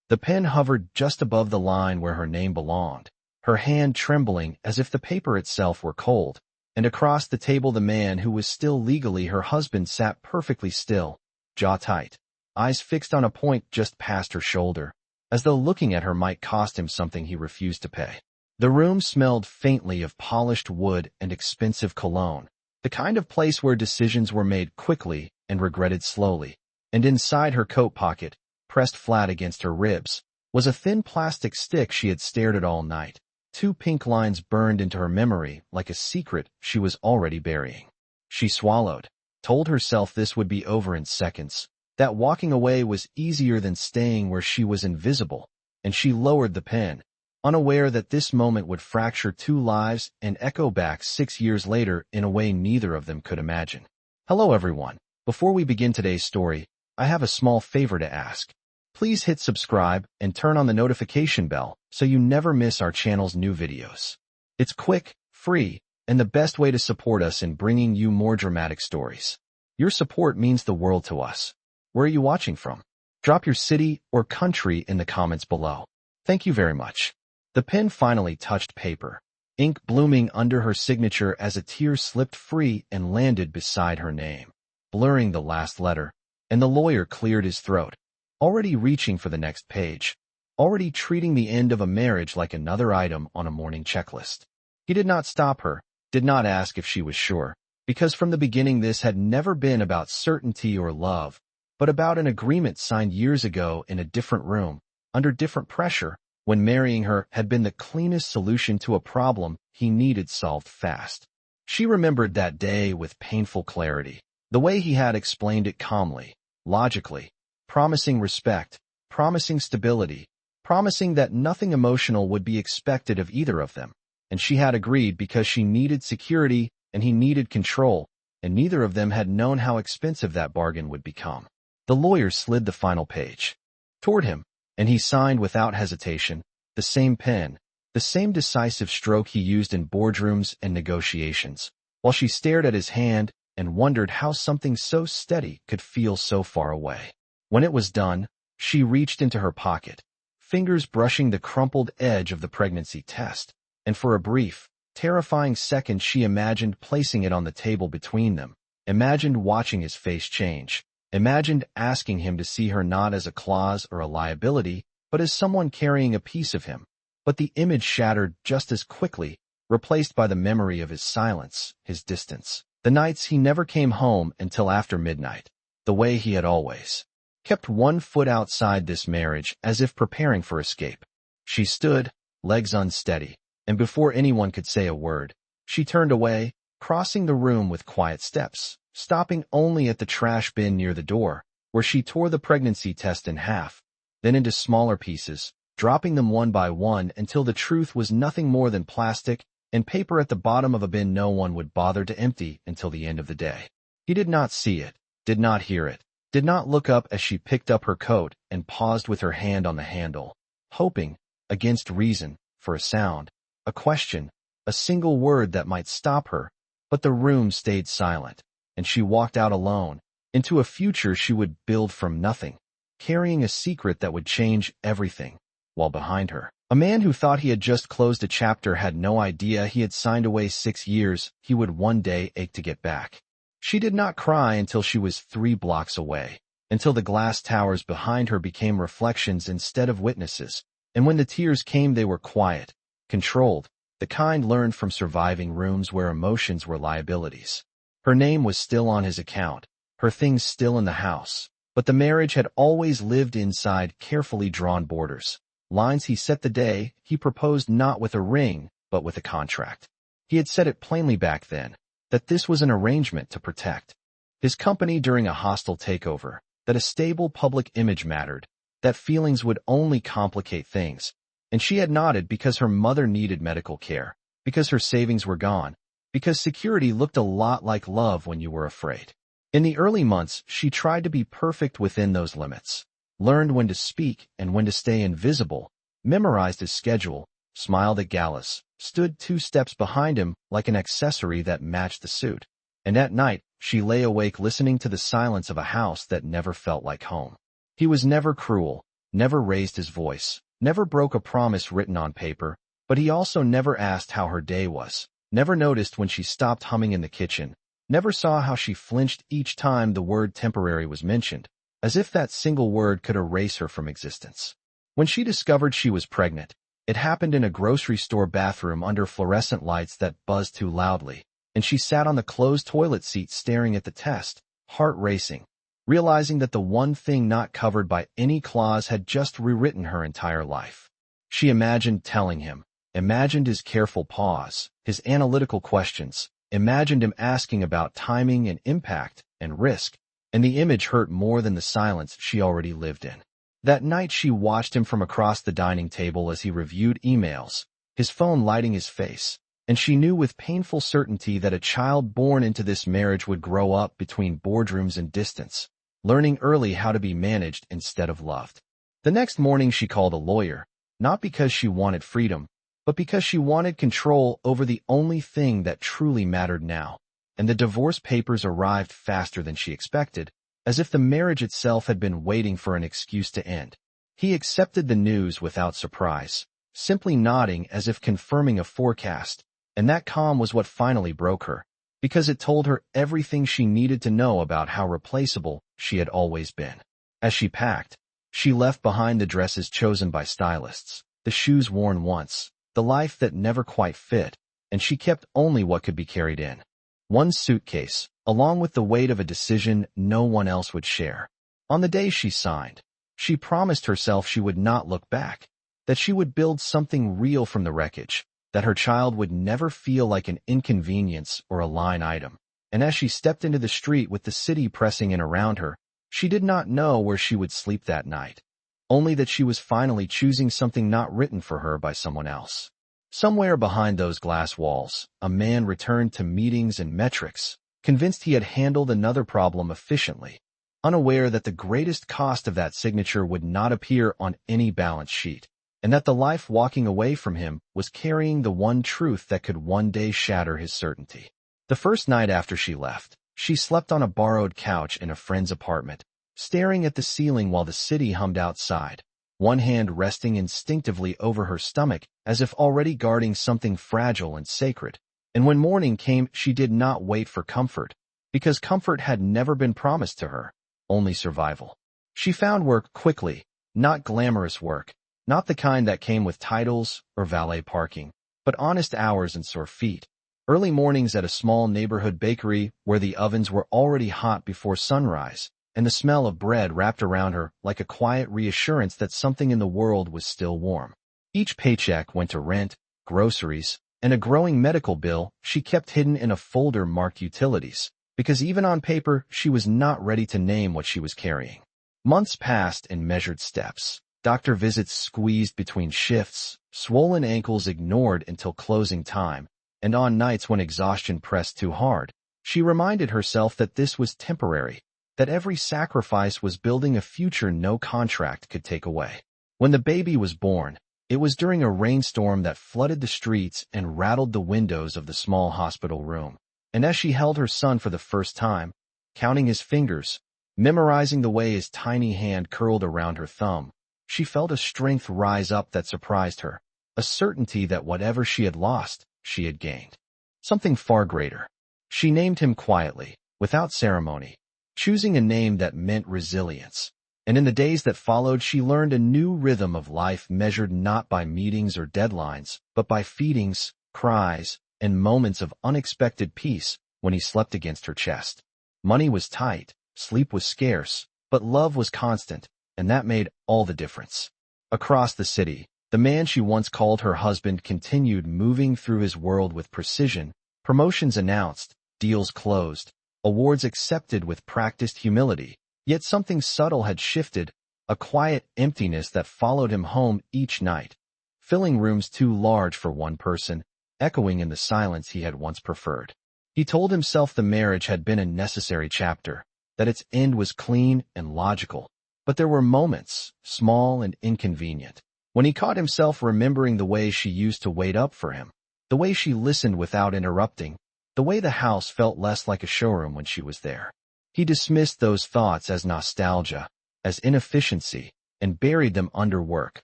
The pen hovered just above the line where her name belonged, her hand trembling as if the paper itself were cold. And across the table the man who was still legally her husband sat perfectly still, jaw tight, eyes fixed on a point just past her shoulder, as though looking at her might cost him something he refused to pay. The room smelled faintly of polished wood and expensive cologne, the kind of place where decisions were made quickly and regretted slowly. And inside her coat pocket, pressed flat against her ribs, was a thin plastic stick she had stared at all night. 2 pink lines burned into her memory like a secret she was already burying. She swallowed, told herself this would be over in seconds, that walking away was easier than staying where she was invisible, and she lowered the pen, unaware that this moment would fracture 2 lives and echo back 6 years later in a way neither of them could imagine. Hello everyone. Before we begin today's story, I have a small favor to ask. Please hit subscribe and turn on the notification bell so you never miss our channel's new videos. It's quick, free, and the best way to support us in bringing you more dramatic stories. Your support means the world to us. Where are you watching from? Drop your city or country in the comments below. Thank you very much. The pen finally touched paper, ink blooming under her signature as a tear slipped free and landed beside her name, blurring the last letter, and the lawyer cleared his throat, already reaching for the next page, already treating the end of a marriage like another item on a morning checklist. He did not stop her, did not ask if she was sure, because from the beginning this had never been about certainty or love, but about an agreement signed years ago in a different room, under different pressure, when marrying her had been the cleanest solution to a problem he needed solved fast. She remembered that day with painful clarity, the way he had explained it calmly, logically, promising respect, promising stability, promising that nothing emotional would be expected of either of them, and she had agreed because she needed security and he needed control, and neither of them had known how expensive that bargain would become. The lawyer slid the final page toward him, and he signed without hesitation, the same pen, the same decisive stroke he used in boardrooms and negotiations, while she stared at his hand and wondered how something so steady could feel so far away. When it was done, she reached into her pocket, fingers brushing the crumpled edge of the pregnancy test, and for a brief, terrifying second she imagined placing it on the table between them, imagined watching his face change, imagined asking him to see her not as a clause or a liability, but as someone carrying a piece of him. But the image shattered just as quickly, replaced by the memory of his silence, his distance, the nights he never came home until after midnight, the way he had always kept one foot outside this marriage as if preparing for escape. She stood, legs unsteady, and before anyone could say a word, she turned away, crossing the room with quiet steps, stopping only at the trash bin near the door, where she tore the pregnancy test in half, then into smaller pieces, dropping them one by one until the truth was nothing more than plastic and paper at the bottom of a bin no one would bother to empty until the end of the day. He did not see it, did not hear it, did not look up as she picked up her coat and paused with her hand on the handle, hoping, against reason, for a sound, a question, a single word that might stop her, but the room stayed silent, and she walked out alone, into a future she would build from nothing, carrying a secret that would change everything, while behind her, a man who thought he had just closed a chapter had no idea he had signed away 6 years he would one day ache to get back. She did not cry until she was 3 blocks away, until the glass towers behind her became reflections instead of witnesses, and when the tears came they were quiet, controlled, the kind learned from surviving rooms where emotions were liabilities. Her name was still on his account, her things still in the house, but the marriage had always lived inside carefully drawn borders, lines he set the day he proposed not with a ring, but with a contract. He had said it plainly back then, that this was an arrangement to protect his company during a hostile takeover, that a stable public image mattered, that feelings would only complicate things, and she had nodded because her mother needed medical care, because her savings were gone, because security looked a lot like love when you were afraid. In the early months, she tried to be perfect within those limits, learned when to speak and when to stay invisible, memorized his schedule, smiled at Gallus, stood 2 steps behind him like an accessory that matched the suit. And at night, she lay awake listening to the silence of a house that never felt like home. He was never cruel, never raised his voice, never broke a promise written on paper, but he also never asked how her day was, never noticed when she stopped humming in the kitchen, never saw how she flinched each time the word temporary was mentioned, as if that single word could erase her from existence. When she discovered she was pregnant, it happened in a grocery store bathroom under fluorescent lights that buzzed too loudly, and she sat on the closed toilet seat staring at the test, heart racing, realizing that the one thing not covered by any clause had just rewritten her entire life. She imagined telling him, imagined his careful pause, his analytical questions, imagined him asking about timing and impact and risk, and the image hurt more than the silence she already lived in. That night she watched him from across the dining table as he reviewed emails, his phone lighting his face, and she knew with painful certainty that a child born into this marriage would grow up between boardrooms and distance, learning early how to be managed instead of loved. The next morning she called a lawyer, not because she wanted freedom, but because she wanted control over the only thing that truly mattered now, and the divorce papers arrived faster than she expected, as if the marriage itself had been waiting for an excuse to end. He accepted the news without surprise, simply nodding as if confirming a forecast, and that calm was what finally broke her, because it told her everything she needed to know about how replaceable she had always been. As she packed, she left behind the dresses chosen by stylists, the shoes worn once, the life that never quite fit, and she kept only what could be carried in. One suitcase, along with the weight of a decision no one else would share. On the day she signed, she promised herself she would not look back, that she would build something real from the wreckage, that her child would never feel like an inconvenience or a line item. And as she stepped into the street with the city pressing in around her, she did not know where she would sleep that night, only that she was finally choosing something not written for her by someone else. Somewhere behind those glass walls, a man returned to meetings and metrics, convinced he had handled another problem efficiently, unaware that the greatest cost of that signature would not appear on any balance sheet, and that the life walking away from him was carrying the one truth that could one day shatter his certainty. The first night after she left, she slept on a borrowed couch in a friend's apartment, staring at the ceiling while the city hummed outside, one hand resting instinctively over her stomach as if already guarding something fragile and sacred. And when morning came, she did not wait for comfort, because comfort had never been promised to her, only survival. She found work quickly, not glamorous work, not the kind that came with titles or valet parking, but honest hours and sore feet. Early mornings at a small neighborhood bakery where the ovens were already hot before sunrise, and the smell of bread wrapped around her like a quiet reassurance that something in the world was still warm. Each paycheck went to rent, groceries, and a growing medical bill she kept hidden in a folder marked utilities, because even on paper she was not ready to name what she was carrying. Months passed in measured steps, doctor visits squeezed between shifts, swollen ankles ignored until closing time, and on nights when exhaustion pressed too hard, she reminded herself that this was temporary, that every sacrifice was building a future no contract could take away. When the baby was born, it was during a rainstorm that flooded the streets and rattled the windows of the small hospital room. And as she held her son for the first time, counting his fingers, memorizing the way his tiny hand curled around her thumb, she felt a strength rise up that surprised her, a certainty that whatever she had lost, she had gained. Something far greater. She named him quietly, without ceremony, choosing a name that meant resilience. And in the days that followed, she learned a new rhythm of life measured not by meetings or deadlines, but by feedings, cries, and moments of unexpected peace when he slept against her chest. Money was tight, sleep was scarce, but love was constant, and that made all the difference. Across the city, the man she once called her husband continued moving through his world with precision, promotions announced, deals closed, awards accepted with practiced humility. Yet something subtle had shifted, a quiet emptiness that followed him home each night, filling rooms too large for one person, echoing in the silence he had once preferred. He told himself the marriage had been a necessary chapter, that its end was clean and logical. But there were moments, small and inconvenient, when he caught himself remembering the way she used to wait up for him, the way she listened without interrupting, the way the house felt less like a showroom when she was there. He dismissed those thoughts as nostalgia, as inefficiency, and buried them under work,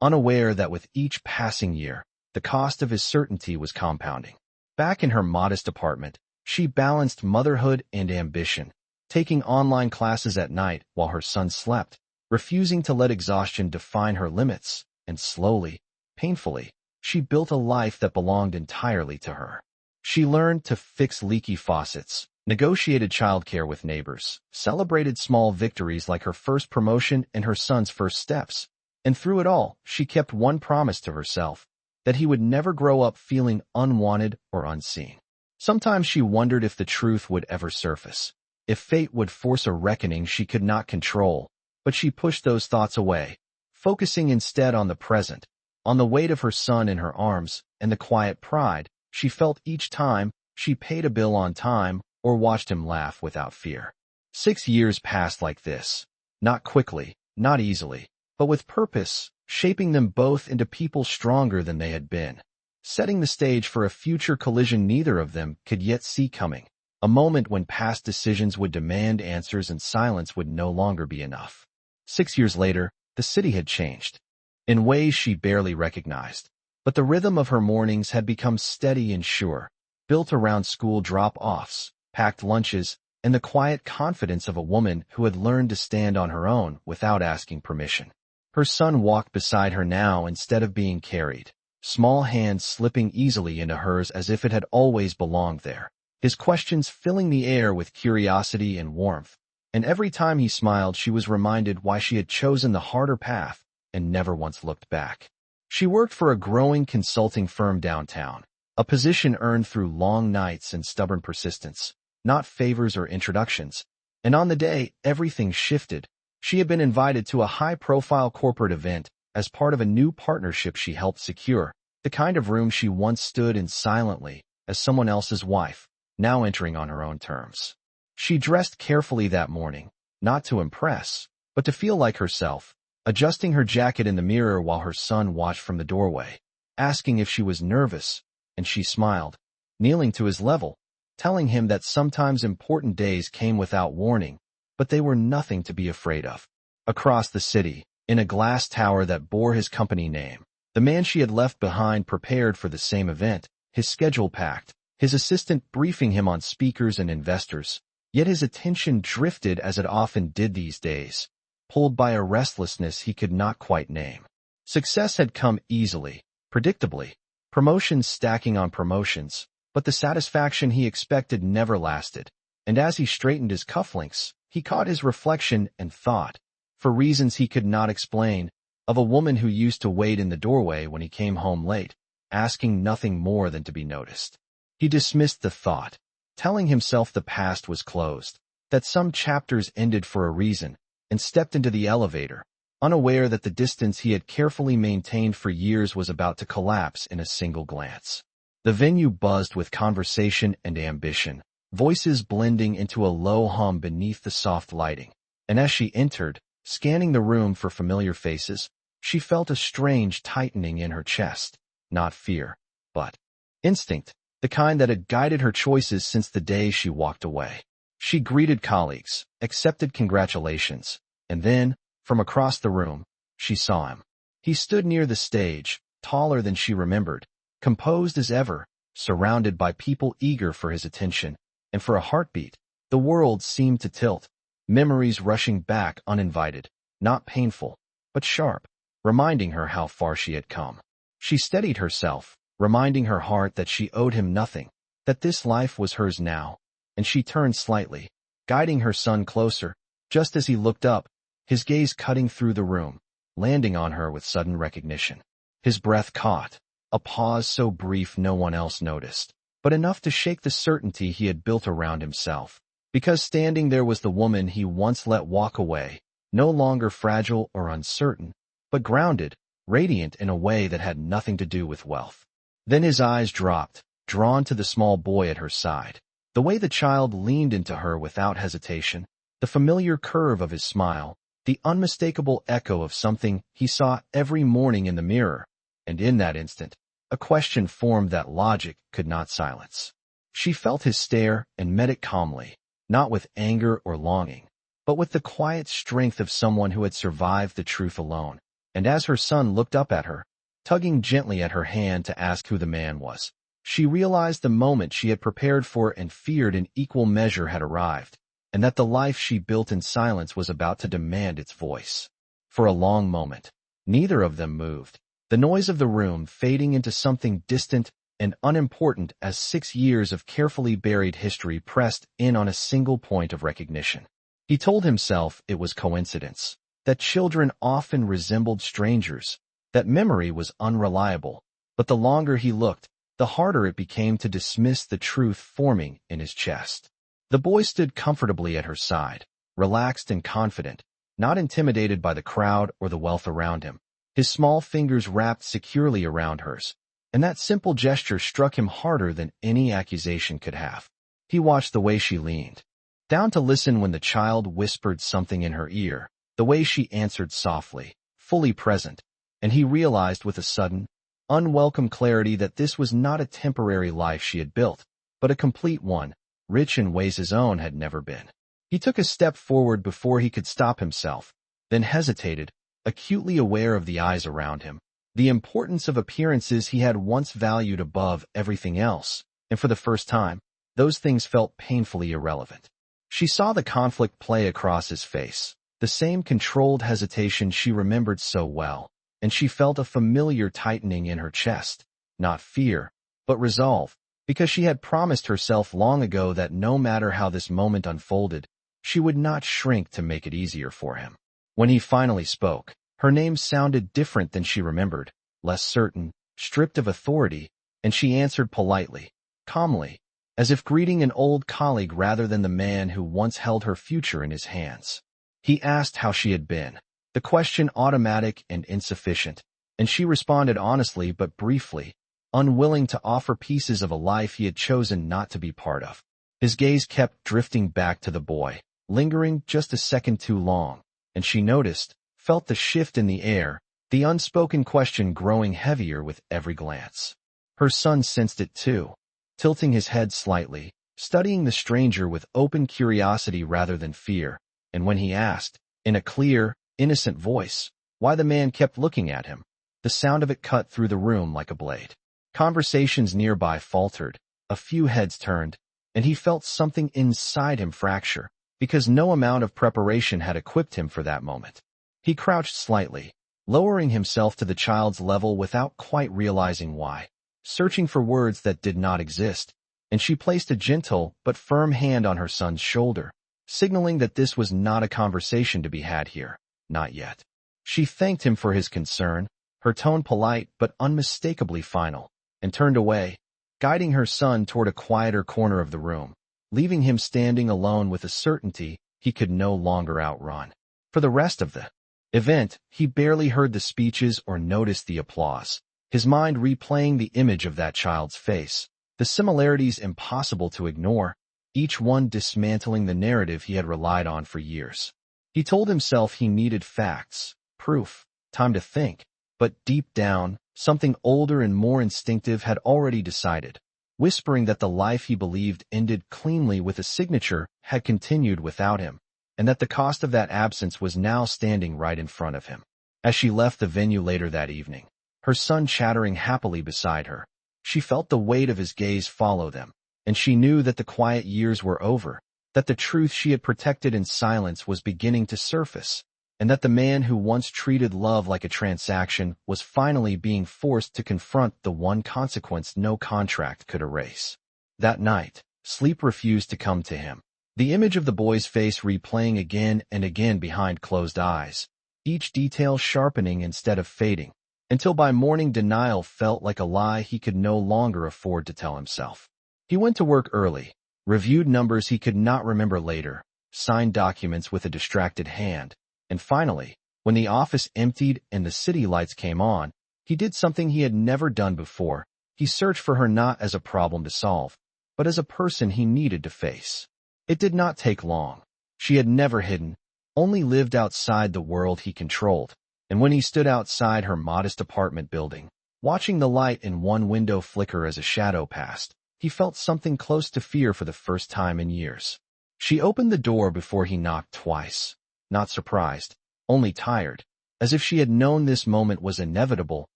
unaware that with each passing year, the cost of his certainty was compounding. Back in her modest apartment, she balanced motherhood and ambition, taking online classes at night while her son slept, refusing to let exhaustion define her limits, and slowly, painfully, she built a life that belonged entirely to her. She learned to fix leaky faucets, negotiated childcare with neighbors, celebrated small victories like her first promotion and her son's first steps, and through it all, she kept one promise to herself, that he would never grow up feeling unwanted or unseen. Sometimes she wondered if the truth would ever surface, if fate would force a reckoning she could not control, but she pushed those thoughts away, focusing instead on the present, on the weight of her son in her arms and the quiet pride she felt each time she paid a bill on time or watched him laugh without fear. 6 years passed like this, not quickly, not easily, but with purpose, shaping them both into people stronger than they had been, setting the stage for a future collision neither of them could yet see coming, a moment when past decisions would demand answers and silence would no longer be enough. 6 years later, the city had changed, in ways she barely recognized, but the rhythm of her mornings had become steady and sure, built around school drop-offs, packed lunches, and the quiet confidence of a woman who had learned to stand on her own without asking permission. Her son walked beside her now instead of being carried, small hands slipping easily into hers as if it had always belonged there, his questions filling the air with curiosity and warmth, and every time he smiled she was reminded why she had chosen the harder path and never once looked back. She worked for a growing consulting firm downtown, a position earned through long nights and stubborn persistence, not favors or introductions, and on the day everything shifted, she had been invited to a high-profile corporate event as part of a new partnership she helped secure, the kind of room she once stood in silently as someone else's wife, now entering on her own terms. She dressed carefully that morning, not to impress, but to feel like herself, adjusting her jacket in the mirror while her son watched from the doorway, asking if she was nervous, and she smiled, kneeling to his level, telling him that sometimes important days came without warning, but they were nothing to be afraid of. Across the city, in a glass tower that bore his company name, the man she had left behind prepared for the same event, his schedule packed, his assistant briefing him on speakers and investors, yet his attention drifted as it often did these days, pulled by a restlessness he could not quite name. Success had come easily, predictably, promotions stacking on promotions, but the satisfaction he expected never lasted, and as he straightened his cufflinks, he caught his reflection and thought, for reasons he could not explain, of a woman who used to wait in the doorway when he came home late, asking nothing more than to be noticed. He dismissed the thought, telling himself the past was closed, that some chapters ended for a reason, and stepped into the elevator, unaware that the distance he had carefully maintained for years was about to collapse in a single glance. The venue buzzed with conversation and ambition, voices blending into a low hum beneath the soft lighting, and as she entered, scanning the room for familiar faces, she felt a strange tightening in her chest, not fear, but instinct, the kind that had guided her choices since the day she walked away. She greeted colleagues, accepted congratulations, and then, from across the room, she saw him. He stood near the stage, taller than she remembered, composed as ever, surrounded by people eager for his attention, and for a heartbeat, the world seemed to tilt, memories rushing back uninvited, not painful, but sharp, reminding her how far she had come. She steadied herself, reminding her heart that she owed him nothing, that this life was hers now, and she turned slightly, guiding her son closer, just as he looked up, his gaze cutting through the room, landing on her with sudden recognition. His breath caught, a pause so brief no one else noticed, but enough to shake the certainty he had built around himself, because standing there was the woman he once let walk away, no longer fragile or uncertain, but grounded, radiant in a way that had nothing to do with wealth. Then his eyes dropped, drawn to the small boy at her side, the way the child leaned into her without hesitation, the familiar curve of his smile, the unmistakable echo of something he saw every morning in the mirror, and in that instant, a question formed that logic could not silence. She felt his stare and met it calmly, not with anger or longing, but with the quiet strength of someone who had survived the truth alone. And as her son looked up at her, tugging gently at her hand to ask who the man was, she realized the moment she had prepared for and feared in equal measure had arrived, and that the life she built in silence was about to demand its voice. For a long moment, neither of them moved, the noise of the room fading into something distant and unimportant as 6 years of carefully buried history pressed in on a single point of recognition. He told himself it was coincidence, that children often resembled strangers, that memory was unreliable, but the longer he looked, the harder it became to dismiss the truth forming in his chest. The boy stood comfortably at her side, relaxed and confident, not intimidated by the crowd or the wealth around him, his small fingers wrapped securely around hers, and that simple gesture struck him harder than any accusation could have. He watched the way she leaned down to listen when the child whispered something in her ear, the way she answered softly, fully present, and he realized with a sudden, unwelcome clarity that this was not a temporary life she had built, but a complete one, rich in ways his own had never been. He took a step forward before he could stop himself, then hesitated, acutely aware of the eyes around him, the importance of appearances he had once valued above everything else, and for the first time, those things felt painfully irrelevant. She saw the conflict play across his face, the same controlled hesitation she remembered so well, and she felt a familiar tightening in her chest, not fear, but resolve, because she had promised herself long ago that no matter how this moment unfolded, she would not shrink to make it easier for him. When he finally spoke, her name sounded different than she remembered, less certain, stripped of authority, and she answered politely, calmly, as if greeting an old colleague rather than the man who once held her future in his hands. He asked how she had been, the question automatic and insufficient, and she responded honestly but briefly, unwilling to offer pieces of a life he had chosen not to be part of. His gaze kept drifting back to the boy, lingering just a second too long, and she noticed, felt the shift in the air, the unspoken question growing heavier with every glance. Her son sensed it too, tilting his head slightly, studying the stranger with open curiosity rather than fear, and when he asked, in a clear, innocent voice, why the man kept looking at him, the sound of it cut through the room like a blade. Conversations nearby faltered, a few heads turned, and he felt something inside him fracture, because no amount of preparation had equipped him for that moment. He crouched slightly, lowering himself to the child's level without quite realizing why, searching for words that did not exist, and she placed a gentle but firm hand on her son's shoulder, signaling that this was not a conversation to be had here, not yet. She thanked him for his concern, her tone polite but unmistakably final, and turned away, guiding her son toward a quieter corner of the room, leaving him standing alone with a certainty he could no longer outrun. For the rest of the event, he barely heard the speeches or noticed the applause, his mind replaying the image of that child's face, the similarities impossible to ignore, each one dismantling the narrative he had relied on for years. He told himself he needed facts, proof, time to think, but deep down, something older and more instinctive had already decided, whispering that the life he believed ended cleanly with a signature had continued without him, and that the cost of that absence was now standing right in front of him. As she left the venue later that evening, her son chattering happily beside her, she felt the weight of his gaze follow them, and she knew that the quiet years were over, that the truth she had protected in silence was beginning to surface, and that the man who once treated love like a transaction was finally being forced to confront the one consequence no contract could erase. That night, sleep refused to come to him, the image of the boy's face replaying again and again behind closed eyes, each detail sharpening instead of fading, until by morning denial felt like a lie he could no longer afford to tell himself. He went to work early, reviewed numbers he could not remember later, signed documents with a distracted hand, and finally, when the office emptied and the city lights came on, he did something he had never done before. He searched for her not as a problem to solve, but as a person he needed to face. It did not take long. She had never hidden, only lived outside the world he controlled, and when he stood outside her modest apartment building, watching the light in one window flicker as a shadow passed, he felt something close to fear for the first time in years. She opened the door before he knocked twice, not surprised, only tired, as if she had known this moment was inevitable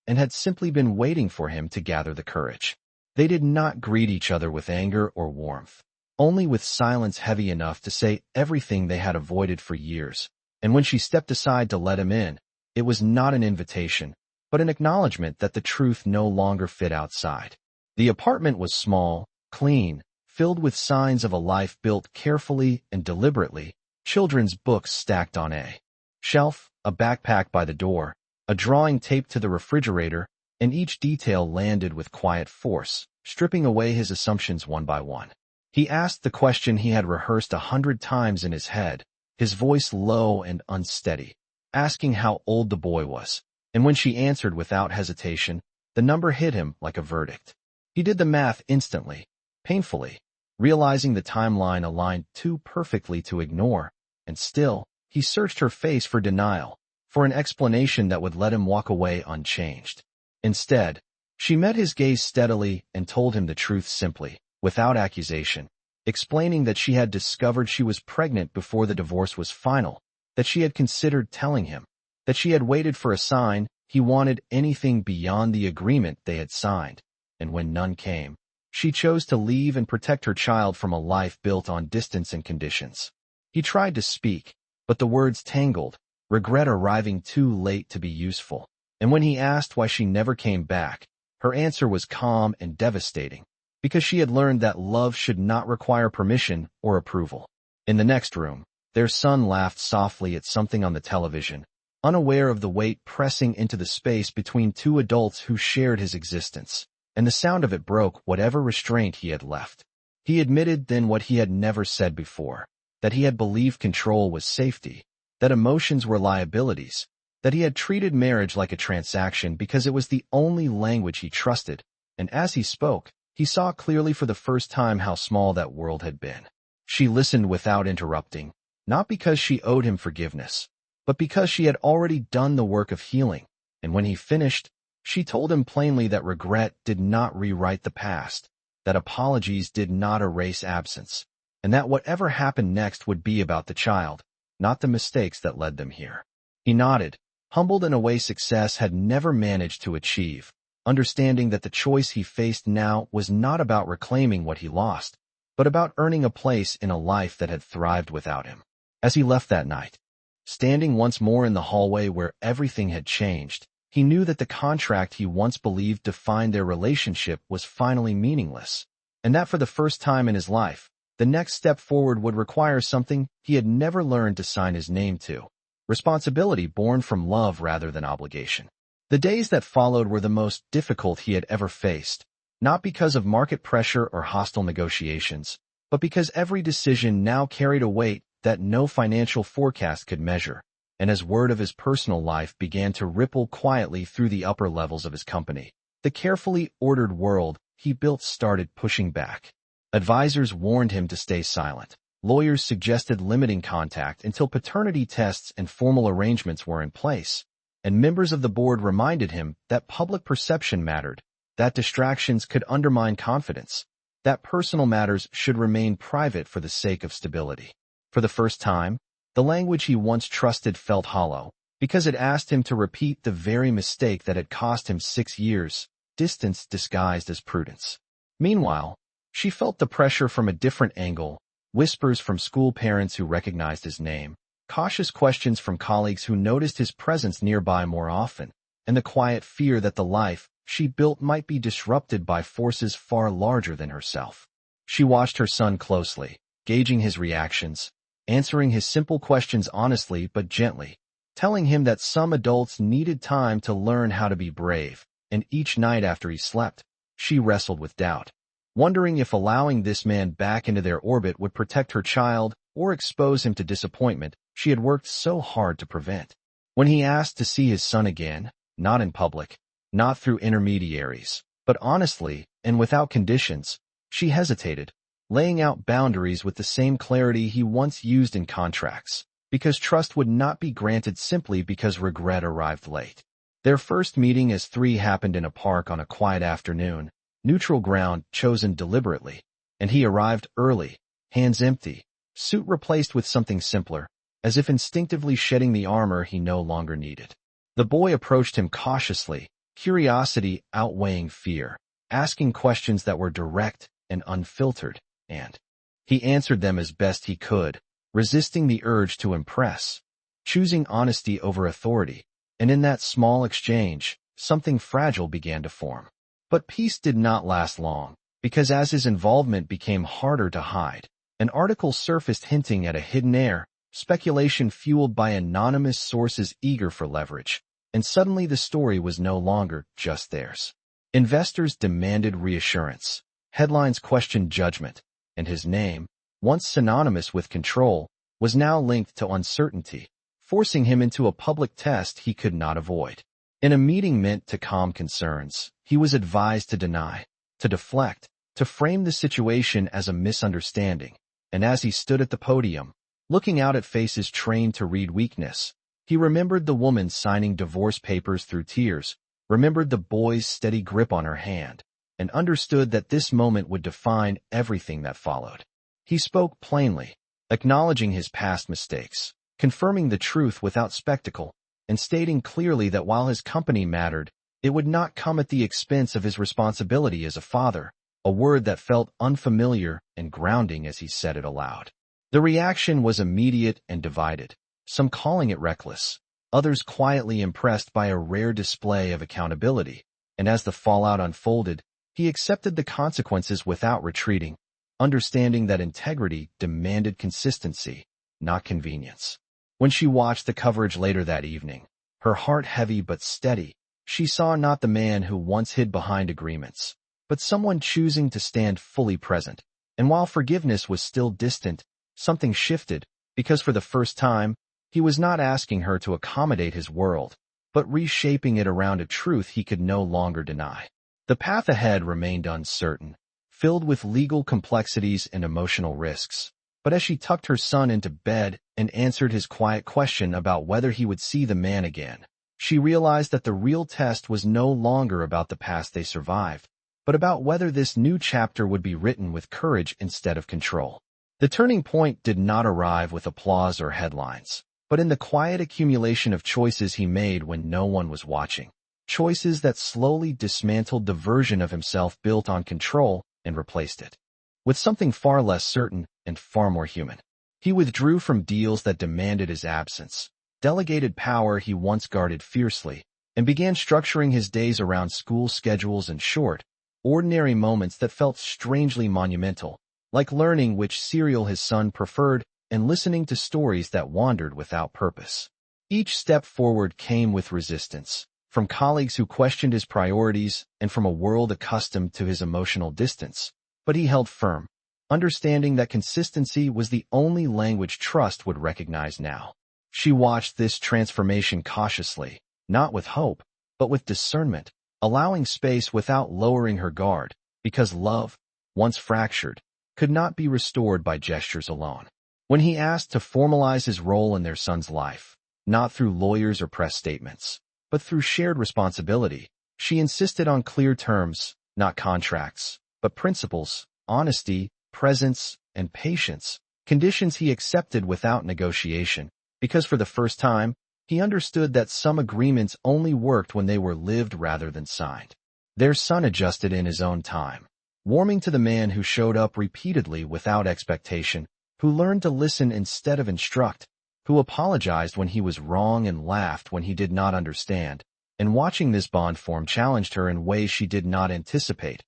and had simply been waiting for him to gather the courage. They did not greet each other with anger or warmth, only with silence heavy enough to say everything they had avoided for years. And when she stepped aside to let him in, it was not an invitation, but an acknowledgement that the truth no longer fit outside. The apartment was small, clean, filled with signs of a life built carefully and deliberately, children's books stacked on a shelf, a backpack by the door, a drawing taped to the refrigerator, and each detail landed with quiet force, stripping away his assumptions one by one. He asked the question he had rehearsed 100 times in his head, his voice low and unsteady, asking how old the boy was, and when she answered without hesitation, the number hit him like a verdict. He did the math instantly, painfully, realizing the timeline aligned too perfectly to ignore, and still, he searched her face for denial, for an explanation that would let him walk away unchanged. Instead, she met his gaze steadily and told him the truth simply, without accusation, explaining that she had discovered she was pregnant before the divorce was final, that she had considered telling him, that she had waited for a sign he wanted anything beyond the agreement they had signed, and when none came, she chose to leave and protect her child from a life built on distance and conditions. He tried to speak, but the words tangled, regret arriving too late to be useful. And when he asked why she never came back, her answer was calm and devastating, because she had learned that love should not require permission or approval. In the next room, their son laughed softly at something on the television, unaware of the weight pressing into the space between two adults who shared his existence, and the sound of it broke whatever restraint he had left. He admitted then what he had never said before, that he had believed control was safety, that emotions were liabilities, that he had treated marriage like a transaction because it was the only language he trusted, and as he spoke, he saw clearly for the first time how small that world had been. She listened without interrupting, not because she owed him forgiveness, but because she had already done the work of healing, and when he finished, she told him plainly that regret did not rewrite the past, that apologies did not erase absence, and that whatever happened next would be about the child, not the mistakes that led them here. He nodded, humbled in a way success had never managed to achieve, understanding that the choice he faced now was not about reclaiming what he lost, but about earning a place in a life that had thrived without him. As he left that night, standing once more in the hallway where everything had changed, he knew that the contract he once believed defined their relationship was finally meaningless, and that for the first time in his life, the next step forward would require something he had never learned to sign his name to. Responsibility born from love rather than obligation. The days that followed were the most difficult he had ever faced, not because of market pressure or hostile negotiations, but because every decision now carried a weight that no financial forecast could measure, and as word of his personal life began to ripple quietly through the upper levels of his company, the carefully ordered world he built started pushing back. Advisors warned him to stay silent. Lawyers suggested limiting contact until paternity tests and formal arrangements were in place, and members of the board reminded him that public perception mattered, that distractions could undermine confidence, that personal matters should remain private for the sake of stability. For the first time, the language he once trusted felt hollow, because it asked him to repeat the very mistake that had cost him 6 years, distance disguised as prudence. Meanwhile, she felt the pressure from a different angle, whispers from school parents who recognized his name, cautious questions from colleagues who noticed his presence nearby more often, and the quiet fear that the life she built might be disrupted by forces far larger than herself. She watched her son closely, gauging his reactions, answering his simple questions honestly but gently, telling him that some adults needed time to learn how to be brave, and each night after he slept, she wrestled with doubt, wondering if allowing this man back into their orbit would protect her child or expose him to disappointment she had worked so hard to prevent. When he asked to see his son again, not in public, not through intermediaries, but honestly and without conditions, she hesitated, laying out boundaries with the same clarity he once used in contracts, because trust would not be granted simply because regret arrived late. Their first meeting as three happened in a park on a quiet afternoon, neutral ground chosen deliberately, and he arrived early, hands empty, suit replaced with something simpler, as if instinctively shedding the armor he no longer needed. The boy approached him cautiously, curiosity outweighing fear, asking questions that were direct and unfiltered, and he answered them as best he could, resisting the urge to impress, choosing honesty over authority, and in that small exchange, something fragile began to form. But peace did not last long, because as his involvement became harder to hide, an article surfaced hinting at a hidden heir, speculation fueled by anonymous sources eager for leverage, and suddenly the story was no longer just theirs. Investors demanded reassurance, headlines questioned judgment, and his name, once synonymous with control, was now linked to uncertainty, forcing him into a public test he could not avoid. In a meeting meant to calm concerns, he was advised to deny, to deflect, to frame the situation as a misunderstanding, and as he stood at the podium, looking out at faces trained to read weakness, he remembered the woman signing divorce papers through tears, remembered the boy's steady grip on her hand, and understood that this moment would define everything that followed. He spoke plainly, acknowledging his past mistakes, confirming the truth without spectacle, and stating clearly that while his company mattered, it would not come at the expense of his responsibility as a father, a word that felt unfamiliar and grounding as he said it aloud. The reaction was immediate and divided, some calling it reckless, others quietly impressed by a rare display of accountability, and as the fallout unfolded, he accepted the consequences without retreating, understanding that integrity demanded consistency, not convenience. When she watched the coverage later that evening, her heart heavy but steady, she saw not the man who once hid behind agreements, but someone choosing to stand fully present. And while forgiveness was still distant, something shifted, because for the first time, he was not asking her to accommodate his world, but reshaping it around a truth he could no longer deny. The path ahead remained uncertain, filled with legal complexities and emotional risks. But as she tucked her son into bed and answered his quiet question about whether he would see the man again, she realized that the real test was no longer about the past they survived, but about whether this new chapter would be written with courage instead of control. The turning point did not arrive with applause or headlines, but in the quiet accumulation of choices he made when no one was watching. Choices that slowly dismantled the version of himself built on control and replaced it with something far less certain and far more human. He withdrew from deals that demanded his absence, delegated power he once guarded fiercely, and began structuring his days around school schedules and short, ordinary moments that felt strangely monumental, like learning which cereal his son preferred and listening to stories that wandered without purpose. Each step forward came with resistance, from colleagues who questioned his priorities and from a world accustomed to his emotional distance. But he held firm, understanding that consistency was the only language trust would recognize now. She watched this transformation cautiously, not with hope, but with discernment, allowing space without lowering her guard, because love, once fractured, could not be restored by gestures alone. When he asked to formalize his role in their son's life, not through lawyers or press statements, but through shared responsibility, she insisted on clear terms, not contracts, but principles, honesty, presence, and patience, conditions he accepted without negotiation, because for the first time, he understood that some agreements only worked when they were lived rather than signed. Their son adjusted in his own time, warming to the man who showed up repeatedly without expectation, who learned to listen instead of instruct, who apologized when he was wrong and laughed when he did not understand, and watching this bond form challenged her in ways she did not anticipate,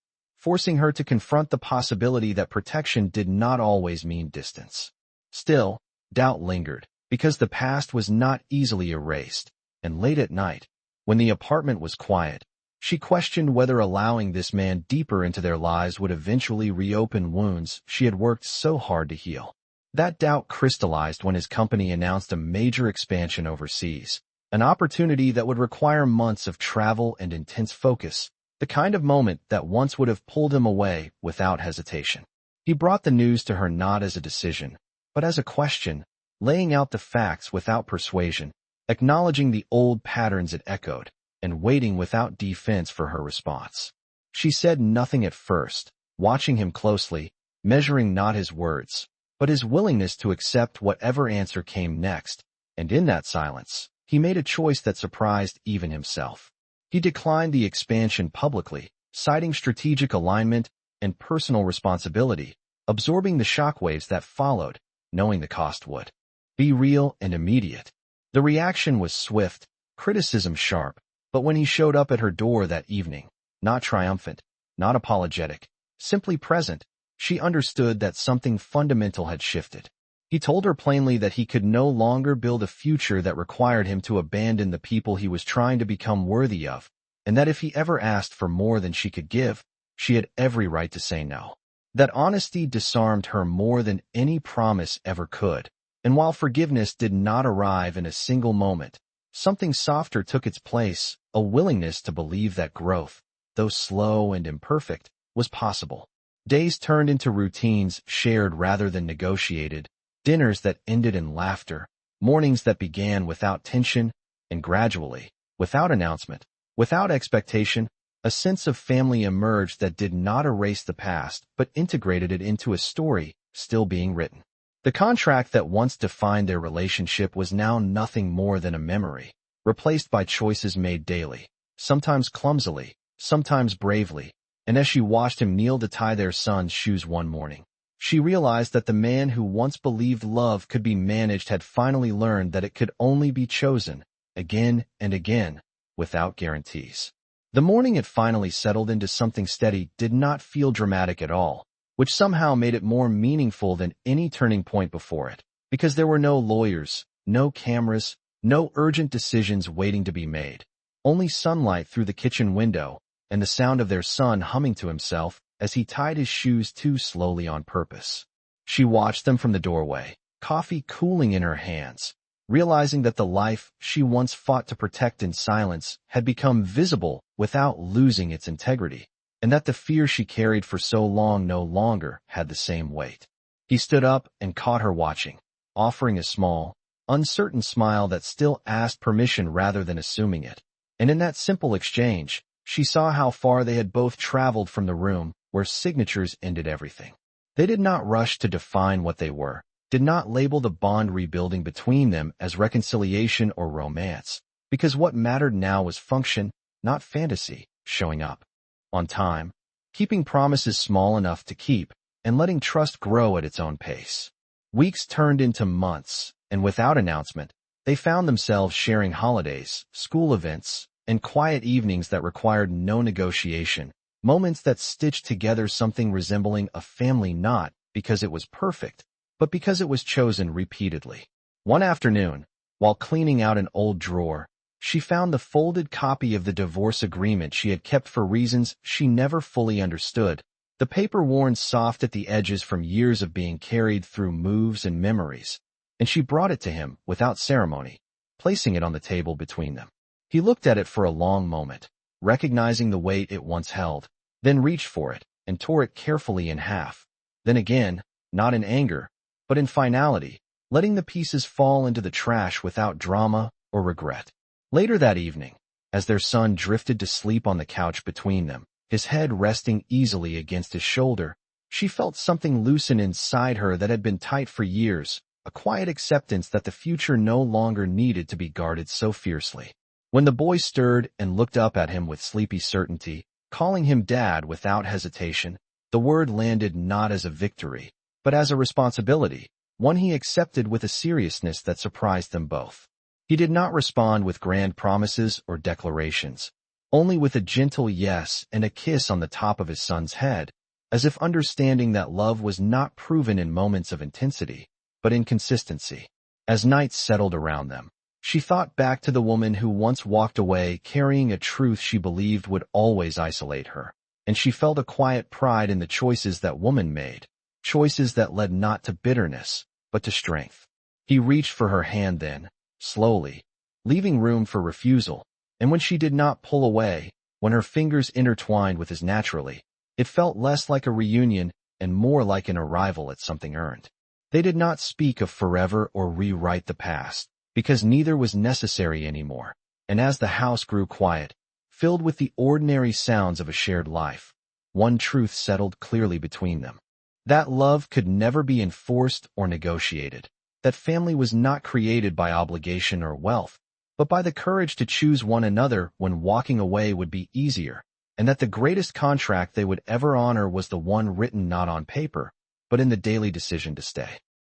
forcing her to confront the possibility that protection did not always mean distance. Still, doubt lingered, because the past was not easily erased, and late at night, when the apartment was quiet, she questioned whether allowing this man deeper into their lives would eventually reopen wounds she had worked so hard to heal. That doubt crystallized when his company announced a major expansion overseas, an opportunity that would require months of travel and intense focus, the kind of moment that once would have pulled him away without hesitation. He brought the news to her not as a decision, but as a question, laying out the facts without persuasion, acknowledging the old patterns it echoed, and waiting without defense for her response. She said nothing at first, watching him closely, measuring not his words, but his willingness to accept whatever answer came next, and in that silence, he made a choice that surprised even himself. He declined the expansion publicly, citing strategic alignment and personal responsibility, absorbing the shockwaves that followed, knowing the cost would be real and immediate. The reaction was swift, criticism sharp, but when he showed up at her door that evening, not triumphant, not apologetic, simply present, she understood that something fundamental had shifted. He told her plainly that he could no longer build a future that required him to abandon the people he was trying to become worthy of, and that if he ever asked for more than she could give, she had every right to say no. That honesty disarmed her more than any promise ever could, and while forgiveness did not arrive in a single moment, something softer took its place, a willingness to believe that growth, though slow and imperfect, was possible. Days turned into routines shared rather than negotiated, dinners that ended in laughter, mornings that began without tension, and gradually, without announcement, without expectation, a sense of family emerged that did not erase the past but integrated it into a story still being written. The contract that once defined their relationship was now nothing more than a memory, replaced by choices made daily, sometimes clumsily, sometimes bravely, and as she watched him kneel to tie their son's shoes one morning, she realized that the man who once believed love could be managed had finally learned that it could only be chosen, again and again, without guarantees. The morning it finally settled into something steady did not feel dramatic at all, which somehow made it more meaningful than any turning point before it, because there were no lawyers, no cameras, no urgent decisions waiting to be made, only sunlight through the kitchen window, and the sound of their son humming to himself as he tied his shoes too slowly on purpose. She watched them from the doorway, coffee cooling in her hands, realizing that the life she once fought to protect in silence had become visible without losing its integrity, and that the fear she carried for so long no longer had the same weight. He stood up and caught her watching, offering a small, uncertain smile that still asked permission rather than assuming it. And in that simple exchange, she saw how far they had both traveled from the room where signatures ended everything. They did not rush to define what they were, did not label the bond rebuilding between them as reconciliation or romance, because what mattered now was function, not fantasy, showing up on time, keeping promises small enough to keep, and letting trust grow at its own pace. Weeks turned into months, and without announcement, they found themselves sharing holidays, school events, and quiet evenings that required no negotiation, moments that stitched together something resembling a family not because it was perfect, but because it was chosen repeatedly. One afternoon, while cleaning out an old drawer, she found the folded copy of the divorce agreement she had kept for reasons she never fully understood, the paper worn soft at the edges from years of being carried through moves and memories, and she brought it to him without ceremony, placing it on the table between them. He looked at it for a long moment, recognizing the weight it once held, then reached for it and tore it carefully in half. Then again, not in anger, but in finality, letting the pieces fall into the trash without drama or regret. Later that evening, as their son drifted to sleep on the couch between them, his head resting easily against his shoulder, she felt something loosen inside her that had been tight for years, a quiet acceptance that the future no longer needed to be guarded so fiercely. When the boy stirred and looked up at him with sleepy certainty, calling him Dad without hesitation, the word landed not as a victory, but as a responsibility, one he accepted with a seriousness that surprised them both. He did not respond with grand promises or declarations, only with a gentle yes and a kiss on the top of his son's head, as if understanding that love was not proven in moments of intensity, but in consistency. As nights settled around them, she thought back to the woman who once walked away carrying a truth she believed would always isolate her, and she felt a quiet pride in the choices that woman made, choices that led not to bitterness, but to strength. He reached for her hand then, slowly, leaving room for refusal, and when she did not pull away, when her fingers intertwined with his naturally, it felt less like a reunion and more like an arrival at something earned. They did not speak of forever or rewrite the past, because neither was necessary anymore, and as the house grew quiet, filled with the ordinary sounds of a shared life, one truth settled clearly between them. That love could never be enforced or negotiated. That family was not created by obligation or wealth, but by the courage to choose one another when walking away would be easier, and that the greatest contract they would ever honor was the one written not on paper, but in the daily decision to stay.